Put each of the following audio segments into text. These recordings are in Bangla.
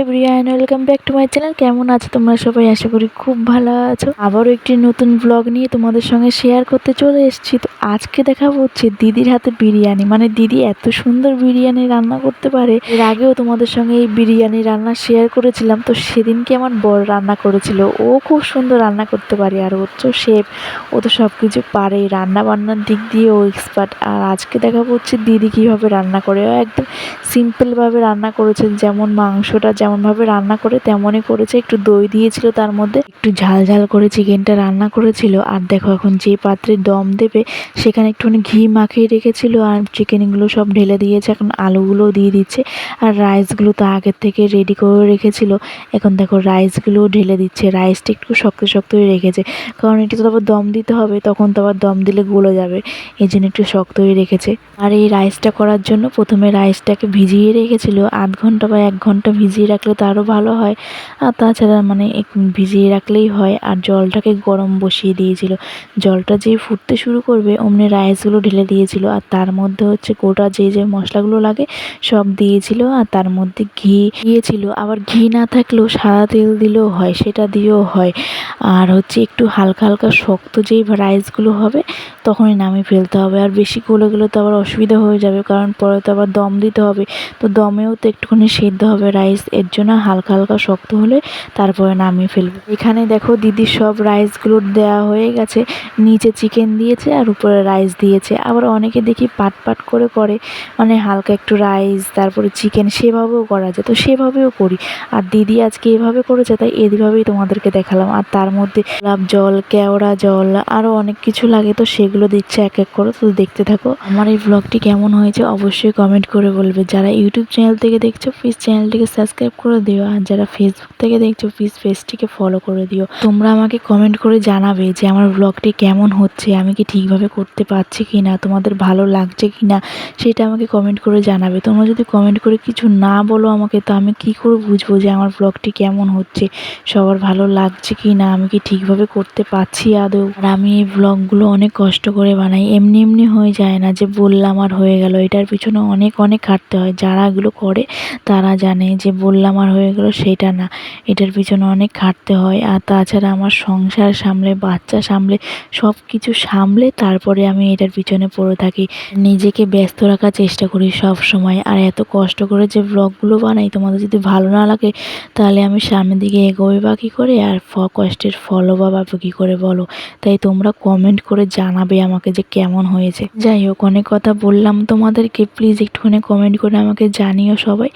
Everyone, welcome back to my channel. কেমন আছো তোমরা সবাই? আশা করি খুব ভালো আছো। আবারও একটি নতুন ব্লগ নিয়ে তোমাদের সঙ্গে শেয়ার করতে চলে এসেছি। তো আজকে দেখাবো হচ্ছে দিদির হাতে বিরিয়ানি। মানে দিদি এত সুন্দর বিরিয়ানি রান্না করতে পারে। এর আগেও তোমাদের সঙ্গে এই বিরিয়ানি রান্না শেয়ার করেছিলাম। তো সেদিনকে আমার বর রান্না করেছিল। ও খুব সুন্দর রান্না করতে পারে, আর ওর তো শেফ, ও তো সব কিছু পারে, রান্না বান্নার দিক দিয়ে ও এক্সপার্ট। আর আজকে দেখাবো হচ্ছে দিদি কীভাবে রান্না করে। ও একদম সিম্পলভাবে রান্না করেছেন, যেমন মাংসটা যেমনভাবে রান্না করে তেমনই করেছে। একটু দই দিয়েছিল, তার মধ্যে একটু ঝাল ঝাল করে চিকেনটা রান্না করেছিল। আর দেখো এখন যে পাত্রে দম দেবে সেখানে একটুখানি ঘি মাখিয়ে রেখেছিল, আর চিকেনগুলো সব ঢেলে দিয়েছে। এখন আলুগুলোও দিয়ে দিচ্ছে, আর রাইসগুলো তো আগের থেকে রেডি করে রেখেছিল। এখন দেখো রাইসগুলোও ঢেলে দিচ্ছে। রাইসটা একটু শক্ত শক্ত হয়ে রেখেছে, কারণ এটি তো আবার দম দিতে হবে, তখন তো আবার দম দিলে গলে যাবে, এই জন্য একটু শক্ত হয়ে রেখেছে। আর এই রাইসটা করার জন্য প্রথমে রাইসটাকে ভিজিয়ে রেখেছিল, আধ ঘন্টা বা 1 ঘন্টা ভিজিয়ে রাখলে তো আরও ভালো হয়। আর তাছাড়া মানে ভিজিয়ে রাখলেই হয়। আর জলটাকে গরম বসিয়ে দিয়েছিল, জলটা যেই ফুটতে শুরু করবে অমনি রাইসগুলো ঢেলে দিয়েছিল। আর তার মধ্যে হচ্ছে গোটা যে যে মশলাগুলো লাগে সব দিয়েছিল, আর তার মধ্যে ঘি দিয়েছিল। আবার ঘি না থাকলেও সাদা তেল দিলেও হয়, সেটা দিয়েও হয়। আর হচ্ছে একটু হালকা হালকা শক্ত যেই রাইসগুলো হবে তখনই নামিয়ে ফেলতে হবে। আর বেশি গলে গেলে তো আবার অসুবিধা হয়ে যাবে, কারণ পরে তো আবার দম দিতে হবে, তো দমেও তো একটুখানি সেদ্ধ হবে রাইস। এর জন্য হালকা হালকা শক্ত হলে তারপরে নামিয়ে ফেলবে। এখানে দেখো দিদির সব রাইসগুলো দেওয়া হয়ে গেছে, নিচে চিকেন দিয়েছে আর উপরে রাইস দিয়েছে। আবার অনেকে দেখি পাট পাট করে করে, মানে হালকা একটু রাইস তারপরে চিকেন, সেভাবেও করা যায়, তো সেভাবেও করি। আর দিদি আজকে এভাবে করেছে, তাই এভাবেই তোমাদেরকে দেখালাম। আর তার মধ্যে গোলাপ জল, কেওড়া জল, আরও অনেক কিছু লাগে, তো সেগুলো দিচ্ছে এক এক করে। তো দেখতে থাকো। আমার এই ব্লগটি কেমন হয়েছে অবশ্যই কমেন্ট করে বলবে। যারা ইউটিউব চ্যানেল থেকে দেখছো প্লিজ চ্যানেলটিকে সাবস্ক্রাইব করে দিও, আর যারা ফেসবুক থেকে দেখছো প্লিজ পেজটিকে ফলো করে দিও। তোমরা আমাকে কমেন্ট করে জানাবে যে আমার ব্লগটি কেমন হচ্ছে, আমি কি ঠিকভাবে করতে পারছি কি না, তোমাদের ভালো লাগছে কি না, সেটা আমাকে কমেন্ট করে জানাবে। তোমরা যদি কমেন্ট করে কিছু না বলো আমাকে, তো আমি কি করে বুঝবো যে আমার ব্লগটি কেমন হচ্ছে, সবার ভালো লাগছে কি না, আমি কি ঠিকভাবে করতে পারছি আদৌ। আর আমি এই ব্লগগুলো অনেক কষ্ট করে বানাই, এমনি এমনি হয়ে যায় না যে বললাম আর হয়ে গেল। এটার পিছনে অনেক অনেক খাটতে হয়, যারা এগুলো করে তারা জানে যে বললাম আর হয়ে গেল সেটা না, এটার পিছনে অনেক খাটতে হয়। আর তাছাড়া আমার সংসার সামলে, বাচ্চা সামলে, সব কিছু সামলে তারপরে আমি এটার পিছনে পড়ে থাকি। নিজেকে ব্যস্ত রাখার চেষ্টা করি সব সময়। আর এত কষ্ট করে যে ব্লগগুলো বানাই, তোমাদের যদি ভালো না লাগে তাহলে আমি সামনের দিকে এগোবে বা কী করে, আর কষ্টের ফলও বা পাবো কী করে বলো। তাই তোমরা কমেন্ট করে জানাবে আমাকে যে কেমন হয়েছে। যাই হোক, অনেক কথা বললাম তোমাদেরকে, প্লিজ একটুখানি কমেন্ট করে আমাকে জানিও সবাই।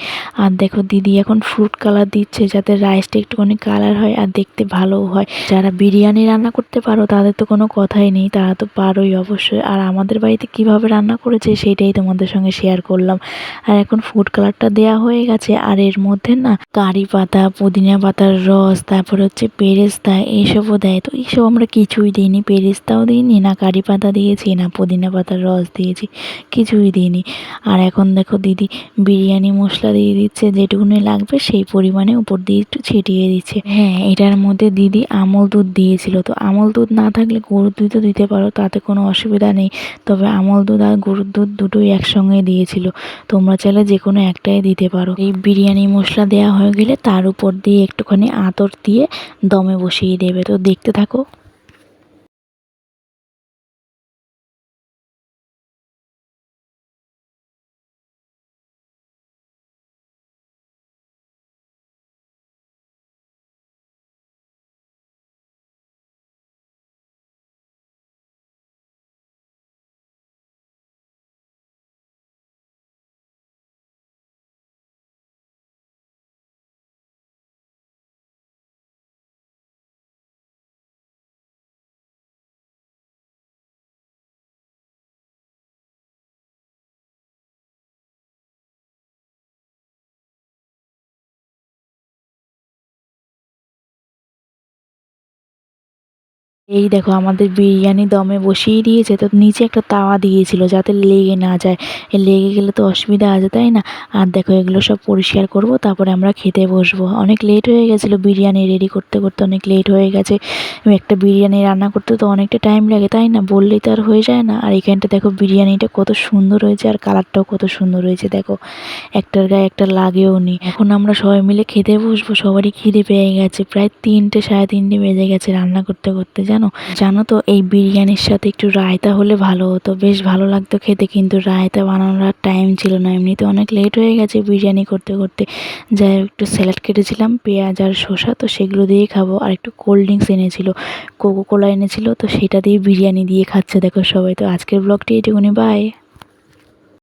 আর দেখো দিদি এখন ফ্রুট কালার দিচ্ছে, যাতে রাইসটা একটুখানি কালার হয় আর দেখতে ভালোও হয়। যারা বিরিয়ানি রান্না করতে পারো তাদের তো কোনো কথাই নেই, তারা তো পারোই অবশ্যই। আর আমাদের বাড়িতে কিভাবে রান্না করেছে সেটাই তোমাদের সঙ্গে শেয়ার করলাম। আর এখন ফুড কালারটা দেয়া হয়ে গেছে, আর এর মধ্যে না কারি পাতা, পুদিনা পাতার রস, তারপরে হচ্ছে পেরেস্তা, এইসবও দেয়। তো এইসব আমরা কিছুই দিইনি, পেরেস্তাও দিইনি, না কারি পাতা দিয়েছি, না পুদিনা পাতার রস দিয়েছি, কিছুই দিইনি। আর এখন দেখো দিদি বিরিয়ানি মশলা দিয়ে দিচ্ছে, যেটুকুনি লাগবে সেই পরিমাণে উপর দিয়ে একটু ছিটিয়ে দিচ্ছে। হ্যাঁ, এটার মধ্যে দিদি আমল দুধ দিয়েছিল। তো আমল দুধ না থাকলে গরুর দুধও দিতে পারো, তাতে কোনো অসুবিধা নেই। তবে আমল দুধ আর গরুর দুধ দুটোই একসঙ্গে দিয়েছিল, তোমরা চাইলে যে কোনো একটাই দিতে পারো। এই বিরিয়ানি মশলা দেওয়া হয়ে গেলে তার উপর দিয়ে একটুখানি আতর দিয়ে দমে বসিয়ে দেবে। তো দেখতে থাকো। এই দেখো আমাদের বিরিয়ানি দমে বসিয়ে দিয়েছে, তো নিচে একটা তাওয়া দিয়েছিল যাতে লেগে না যায়, লেগে গেলে তো অসুবিধা আছে তাই না। আর দেখো এগুলো সব পরিষ্কার করব, তারপরে আমরা খেতে বসবো। অনেক লেট হয়ে গেছিলো, বিরিয়ানি রেডি করতে করতে অনেক লেট হয়ে গেছে। একটা বিরিয়ানি রান্না করতে তো অনেকটা টাইম লাগে তাই না, বললেই তো আর হয়ে যায় না। আর এখানটা দেখো বিরিয়ানিটা কত সুন্দর হয়েছে, আর কালারটাও কত সুন্দর হয়েছে দেখো, একটার গায়ে একটা লাগেও নি। এখন আমরা সবাই মিলে খেতে বসবো, সবারই খিদে পেয়ে গেছে, প্রায় 3টে 3:30 বেজে গেছে রান্না করতে করতে। জানো জানো তো এই বিরিয়ানির সাথে একটু রায়তা হলে ভালো হতো, বেশ ভালো লাগতো খেতে, কিন্তু রায়তা বানানোর আর টাইম ছিল না, এমনিতে অনেক লেট হয়ে গেছে বিরিয়ানি করতে করতে। যাই হোক একটু স্যালাড কেটেছিলাম, পেঁয়াজ আর শসা, তো সেগুলো দিয়েই খাবো। আর একটু কোল্ড ড্রিঙ্কস এনেছিল, কোকো কোলা এনেছিল, তো সেটা দিয়ে বিরিয়ানি দিয়ে খাচ্ছে দেখো সবাই। তো আজকের ব্লগটি এইটুকুনি, বাই।